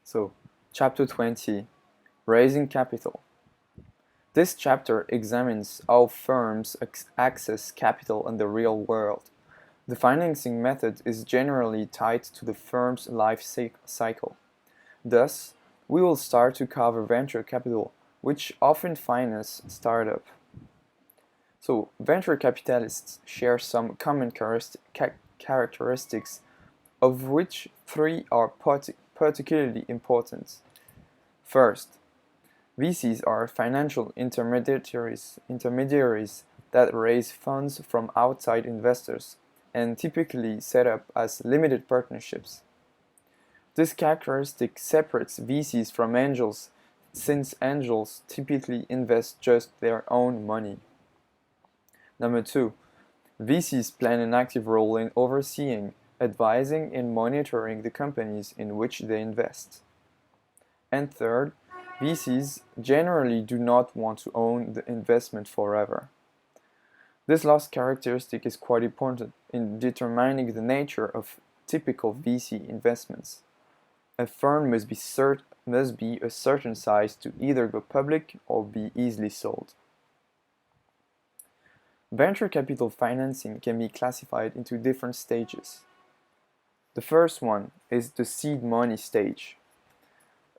So, Chapter 20, Raising Capital. This chapter examines how firms access capital in the real world. The financing method is generally tied to the firm's life cycle. Thus, we will start to cover venture capital, which often finance startups. So, venture capitalists share some common characteristics, of which three are particularly important. First, VCs are financial intermediaries that raise funds from outside investors and typically set up as limited partnerships. This characteristic separates VCs from angels, since angels typically invest just their own money. Number 2. VCs play an active role in overseeing, advising, and monitoring the companies in which they invest. And third, VCs generally do not want to own the investment forever. This last characteristic is quite important in determining the nature of typical VC investments. A firm must be a certain size to either go public or be easily sold. Venture capital financing can be classified into different stages. The first one is the seed money stage.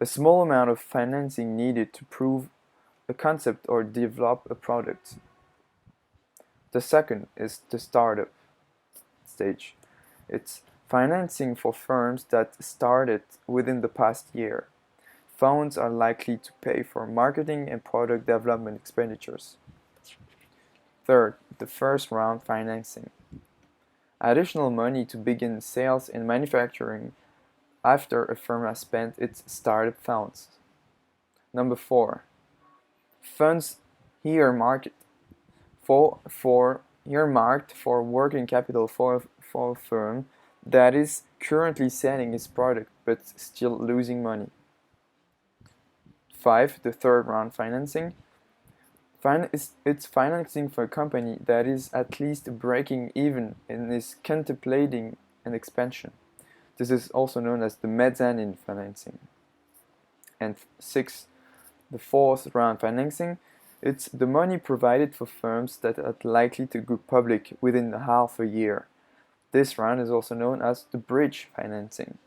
A small amount of financing needed to prove a concept or develop a product. The second is the startup stage. It's financing for firms that started within the past year. Funds are likely to pay for marketing and product development expenditures. Third, the first round financing. Additional money to begin sales and manufacturing after a firm has spent its startup funds. Number 4. Funds earmarked for working capital for a firm that is currently selling its product but still losing money. 5. The third round financing. It's financing for a company that is at least breaking even and is contemplating an expansion. This is also known as the mezzanine financing. And 6. The fourth round financing. It's the money provided for firms that are likely to go public within half a year. This round is also known as the bridge financing.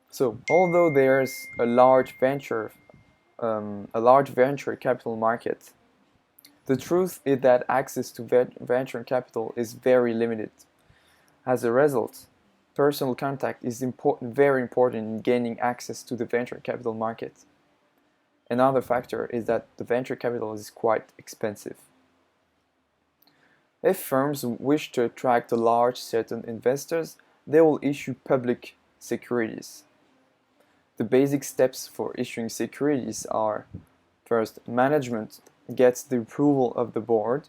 So, although there's a large venture capital market, the truth is that access to venture capital is very limited. As a result, personal contact is very important in gaining access to the venture capital market. Another factor is that the venture capital is quite expensive. If firms wish to attract a large set of investors, they will issue public securities. The basic steps for issuing securities are: first, management gets the approval of the board.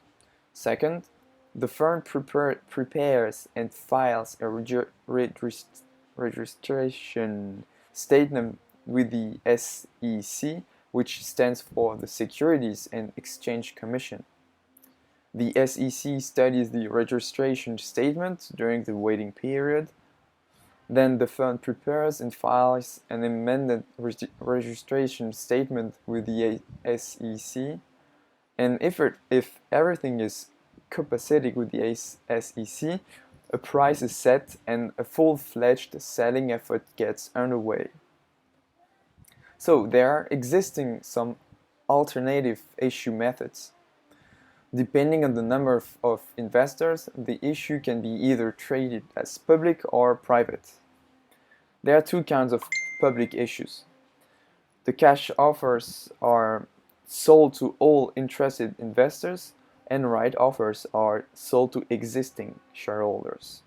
Second, the firm prepares and files a registration statement with the SEC, which stands for the Securities and Exchange Commission. The SEC studies the registration statement during the waiting period. Then the firm prepares and files an amended registration statement with the SEC. And if everything is copacetic with the SEC, a price is set and a full-fledged selling effort gets underway. So there are existing some alternative issue methods. Depending on the number of investors, the issue can be either treated as public or private. There are two kinds of public issues. The cash offers are sold to all interested investors, and right offers are sold to existing shareholders.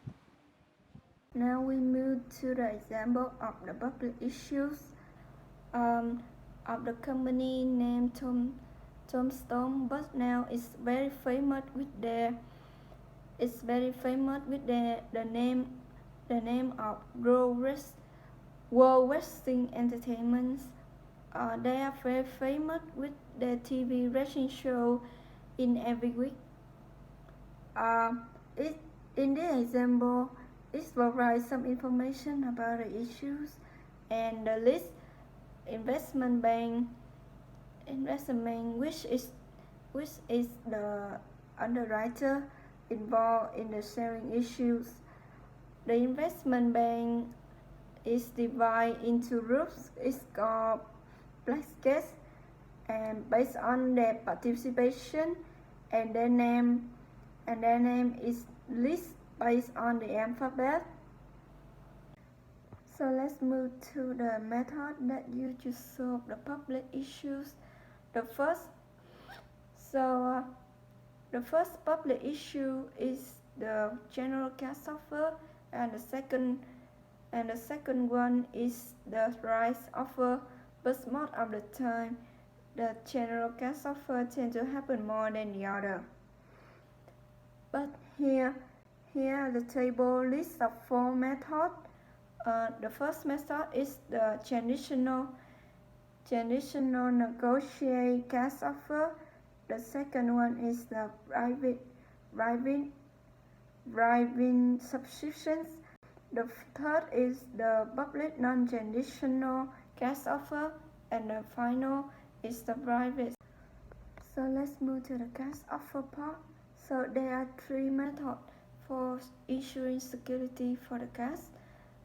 Now we move to the example of the public issues of the company named Tombstone, but now it's very famous with the name of World Wrestling Entertainment. They are very famous with their TV wrestling show in every week. In this example, It provides some information about the issues and the list investment bank, which is the underwriter involved in the sharing issues. The investment bank is divided into groups. It's called baskets, and based on their participation and their name is list based on the alphabet. So let's move to the method that you to solve the public issues. The first public issue is the general cash offer, and the second one is the price offer. But most of the time, the general cash offer tend to happen more than the other. But here the table lists of 4 methods. The first method is the traditional negotiate cash offer. The second one is the private subscriptions. The third is the public non-traditional cash offer, and the final is the private. So let's move to the cash offer part. So there are 3 methods for issuing security for the cash.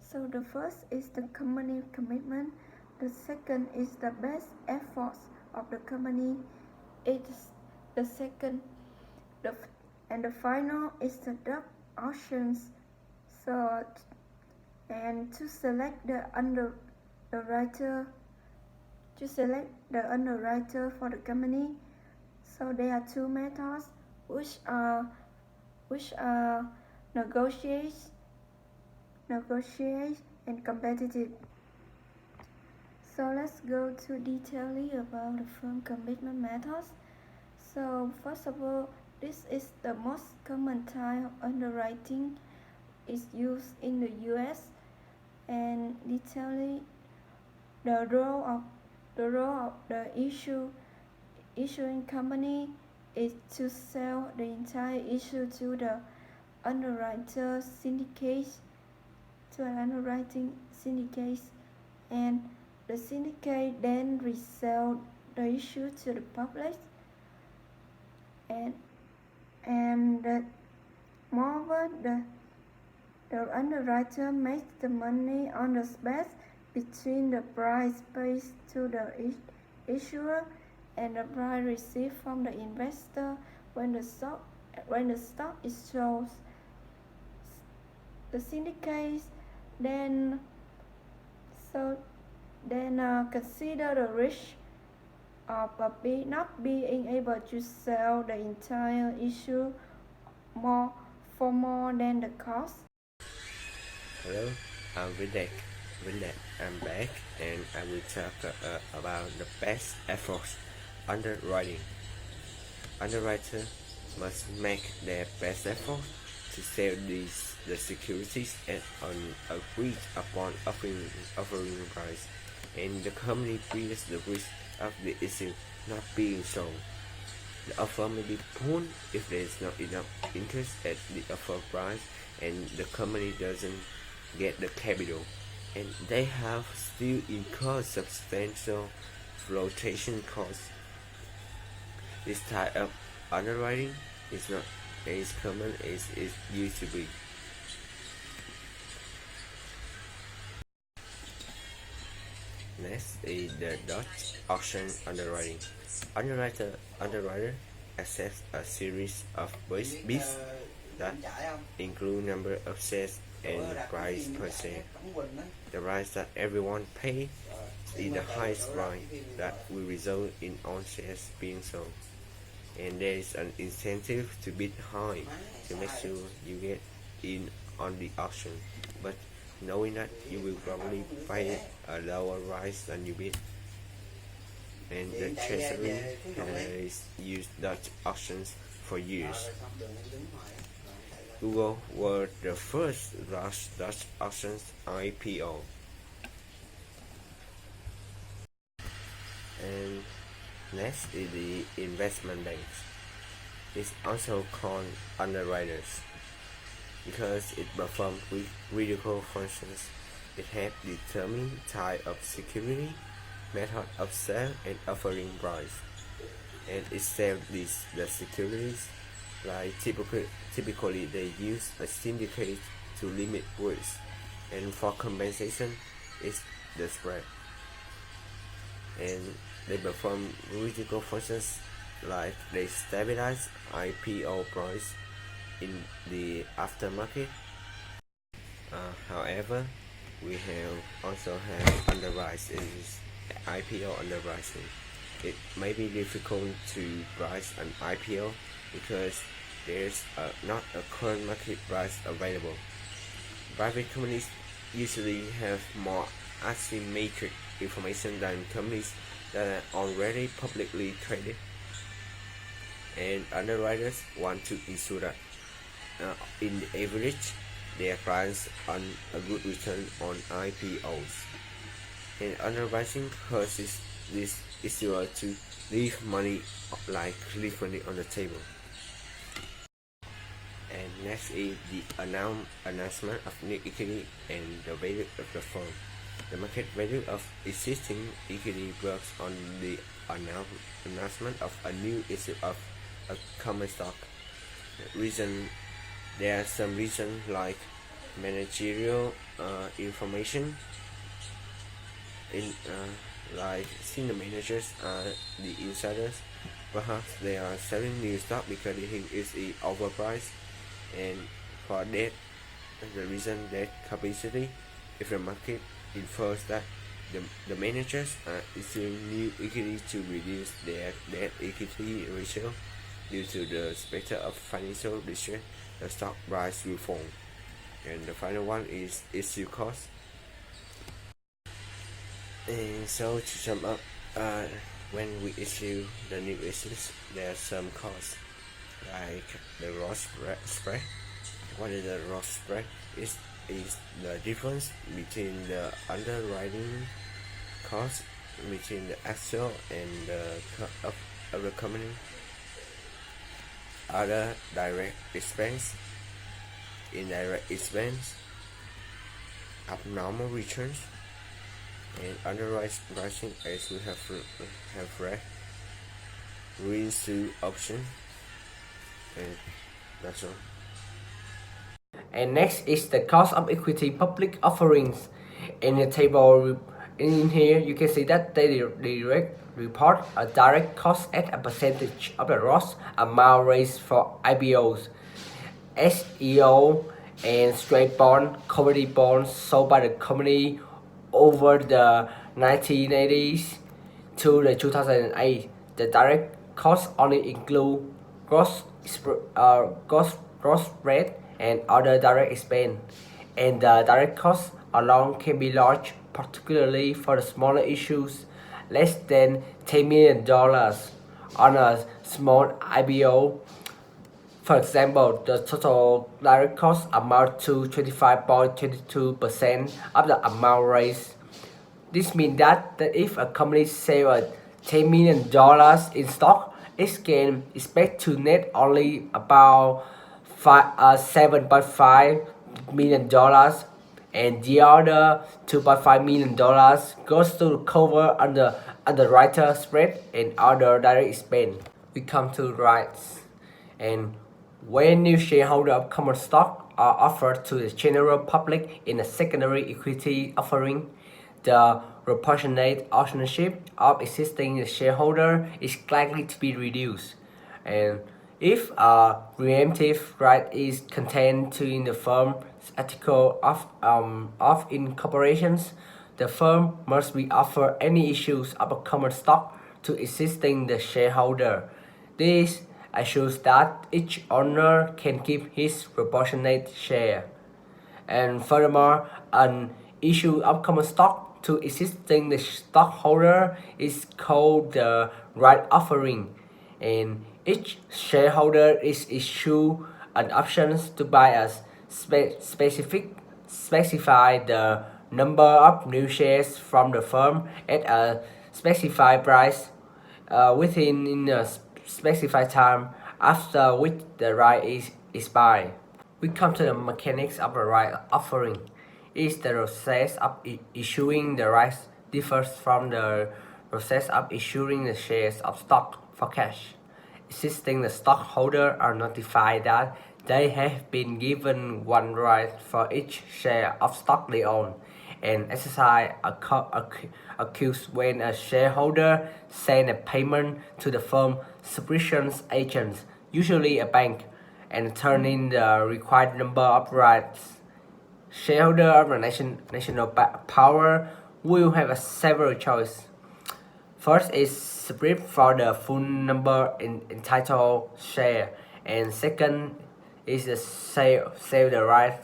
So the first is the company commitment. The second is the best efforts of the company. It's the second, and the final is the Dutch auctions. So, and to select the underwriter for the company. So there are 2 methods, which are negotiate and competitive. So let's go to detailing about the firm commitment methods. So first of all, this is the most common type of underwriting. Is used in the US, and detailing the role of the issuing company is to sell the entire issue to the underwriting syndicate, and the syndicate then resell the issue to the public, and moreover the underwriter makes the money on the spread between the price paid to the issuer and the price received from the investor when the stock is sold. The syndicate then consider the risk of not being able to sell the entire issue for more than the cost. Hello, I'm Videk. I'm back, and I will talk about the best efforts underwriting. Underwriters must make their best effort to sell the securities at an agreed upon offering price, and the company bears the risk of the issue not being sold. The offer may be pulled if there is not enough interest at the offer price, and the company doesn't get the capital, and they have still incurred substantial flotation costs. This type of underwriting is not as common as it used to be. Next is the Dutch auction underwriting. Underwriter accepts a series of bids that include number of shares and price per share. The price that everyone pays is the highest price that will result in all shares being sold, and there is an incentive to bid high to make sure you get in on the auction, but knowing that you will probably pay a lower price than you bid. And the Treasury has used Dutch auctions for years. Google were the first Dutch auctions IPO. And next is the investment banks. It's also called underwriters. because it performs critical functions. It helps determine type of security, method of sale, and offering price. And it establishes the securities. Like typically they use a syndicate to limit risk, and for compensation, it's the spread. And they perform critical functions like they stabilize IPO price in the aftermarket. However, we also have underwriting, IPO underwriting. It may be difficult to price an IPO because there's not a current market price available. Private companies usually have more asymmetric information than companies that are already publicly traded, and underwriters want to ensure that in the average their clients earn a good return on IPOs. And underwriting causes this issuer to leave money on the table. And next is the announcement of new equity and the value of the firm. The market value of existing equity works on the announcement of a new issue of a common stock. There are some reasons like managerial information, like senior managers are the insiders. Perhaps they are selling new stock because they think it's overpriced, and for that, the reason that capacity, if the market infers that the managers are issuing new equity to reduce their debt equity ratio due to the specter of financial distress, the stock price will fall. And the final one is issue cost. And so to sum up, when we issue the new issues, there are some costs like the Ross spread. What is the Ross spread? Is the difference between the underwriting cost between the actual and of the company. Other direct expense, indirect expense, abnormal returns, and underwriting as we have read, wins to option, and that's all. And next is the cost of equity public offerings. In the table in here, you can see that they direct report a direct cost as a percentage of the gross amount raised for IPOs, SEO, and straight bond, commodity bonds sold by the company over the 1980s to the 2008. The direct costs only include gross rate and other direct expense, and the direct costs alone can be large, particularly for the smaller issues, less than $10 million on a small IPO. For example, the total direct cost amount to 25.22% of the amount raised. This means that if a company sells $10 million in stock, it can expect to net only about $7.5 million, and the other $2.5 million goes to cover underwriter spread and other direct expense. We come to rights, and when new shareholders of common stock are offered to the general public in a secondary equity offering, the proportionate ownership of existing shareholder is likely to be reduced. And if a preemptive right is contained in the firm's article of incorporation, the firm must be offered any issues of a common stock to existing the shareholder. This assures that each owner can keep his proportionate share. And furthermore, an issue of common stock to existing the stockholder is called the right offering, and each shareholder is issued an option to buy a specify the number of new shares from the firm at a specified price within a specified time, after which the right is expired. We come to the mechanics of the right offering. Is the process of issuing the rights differs from the process of issuing the shares of stock for cash. Existing stockholders are notified that they have been given one right for each share of stock they own, and exercise occurs when a shareholder sends a payment to the firm subscription agent, usually a bank, and turn in the required number of rights. Shareholder of the national power will have several choices. First is split for the full number in entitled share, and second is the sell the right,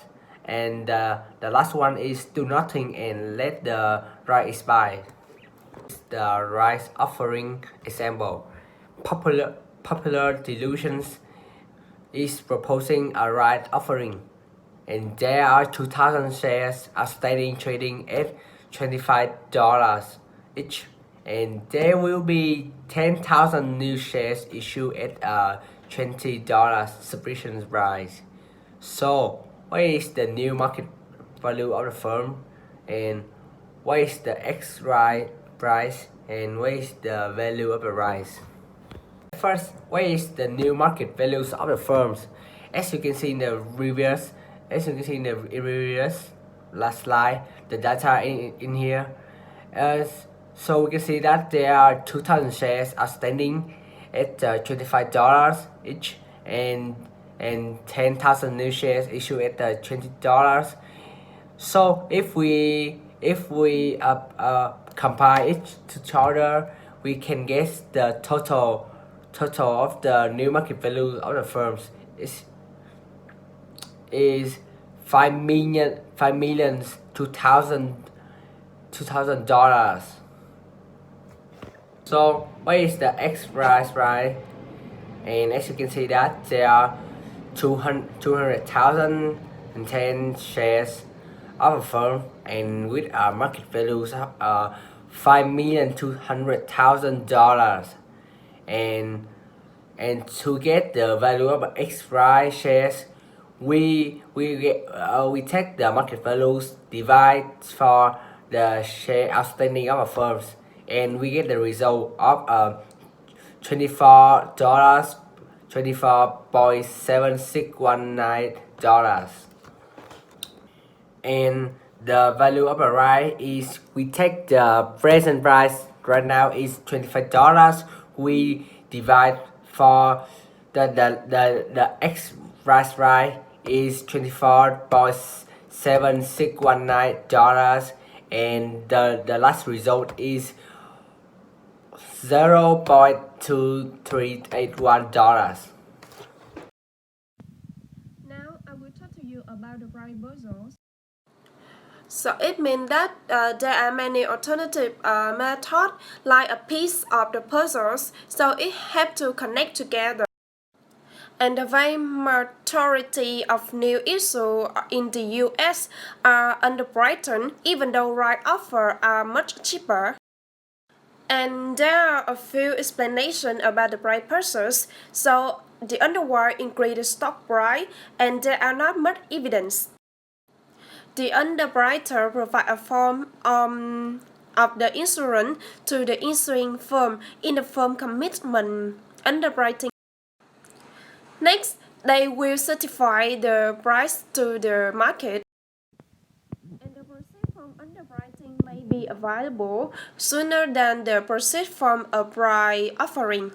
and the last one is do nothing and let the right expire. The right offering example. Popular Delusions is proposing a right offering, and there are 2,000 shares outstanding trading at $25 each, and there will be 10,000 new shares issued at a $20 subscription price. So, what is the new market value of the firm, and what is the ex-right price, and what is the value of the rights? First, what is the new market values of the firms? As you can see in the previous last slide, the data in here. So we can see that there are 2,000 shares outstanding at $25 each, and 10,000 new shares issued at $20. So if we compare each to each other, we can guess the total of the new market value of the firms is $2,000. So what is the X price, right? And as you can see that there are 200,010 shares of a firm, and with a market values of $5,200,000. And to get the value of X price shares, we take the market values divide for the share outstanding of a firms, and we get the result of $24.7619. And the value of a right is, we take the present price right now is $25. We divide for the X price right is $24.7619, and the last result is $0.2381. Now I will talk to you about the proposals. So it means that there are many alternative methods like a piece of the puzzles, so it have to connect together. And the vast majority of new issues in the US are underwritten, even though right offers are much cheaper. And there are a few explanations about the price purchase. So the underwrite increase the stock price, and there are not much evidence. The underwriter provide a form of the insurance to the insuring firm in the firm commitment underwriting. Next, they will certify the price to the market. And the proceeds from underwriting may be available sooner than the proceeds from a price offering.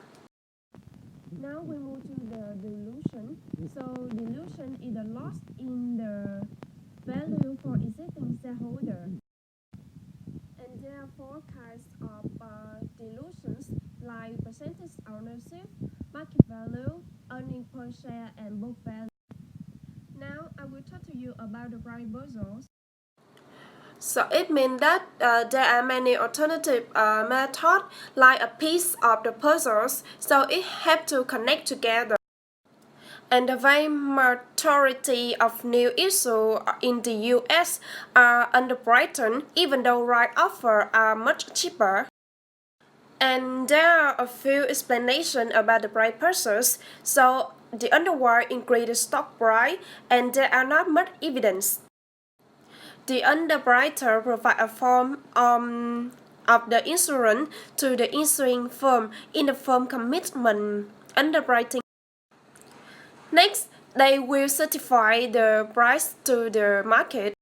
Now we move to the dilution. So dilution is the loss in the value for existing shareholder. And there are four kinds of dilutions, like percentage ownership, market value, earning per share, and book value. Now I will talk to you about the proposals. So it means that there are many alternative methods like a piece of the puzzles, so it have to connect together. And the vast majority of new issues in the US are underwritten, even though right offers are much cheaper. And there are a few explanations about the price purchase. So the underwriter increase the stock price and there are not much evidence. The underwriter provide a form of the insurance to the insuring firm in the firm commitment underwriting. Next, they will certify the price to the market.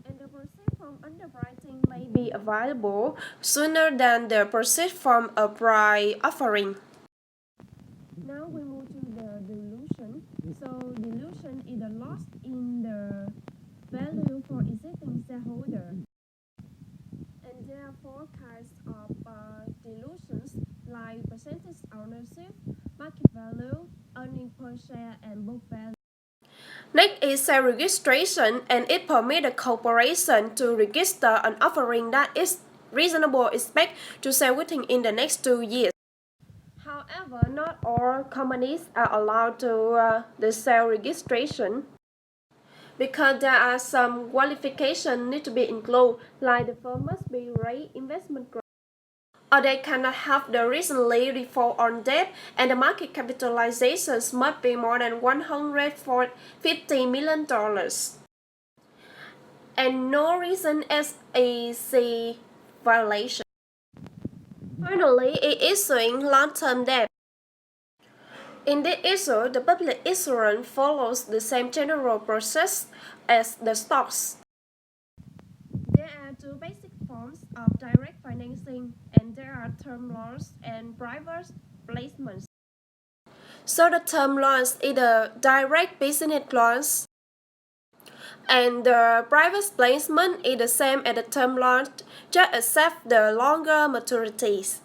And the proceeds from underwriting may be available sooner than the proceeds from a price offering. Now we move to the dilution. So dilution is the loss in the value for existing shareholder. And there are four kinds of dilutions like percentage ownership, market value, earning per share, and book value. Next is share registration, and it permits the corporation to register an offering that is reasonable expect to sell within in the next 2 years. However, not all companies are allowed to the share registration because there are some qualifications need to be included, like the firm must be rated investment grade, or they cannot have the recently default on debt, and the market capitalizations must be more than $150 million. And no recent SEC violation. Finally, it issuing long-term debt. In this issue, the public issuance follows the same general process as the stocks. There are two basic forms of direct financing, and there are term loans and private placements. So the term loans is the direct business loans, and the private placement is the same as the term loan, just except the longer maturities.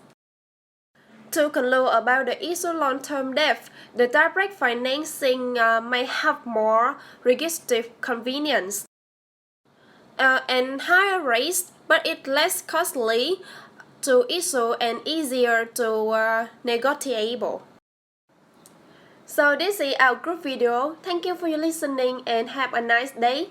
To conclude about the issue long-term debt, the direct financing may have more restrictive convenience and higher rates, but it's less costly to issue and easier to negotiable. So this is our group video. Thank you for your listening and have a nice day.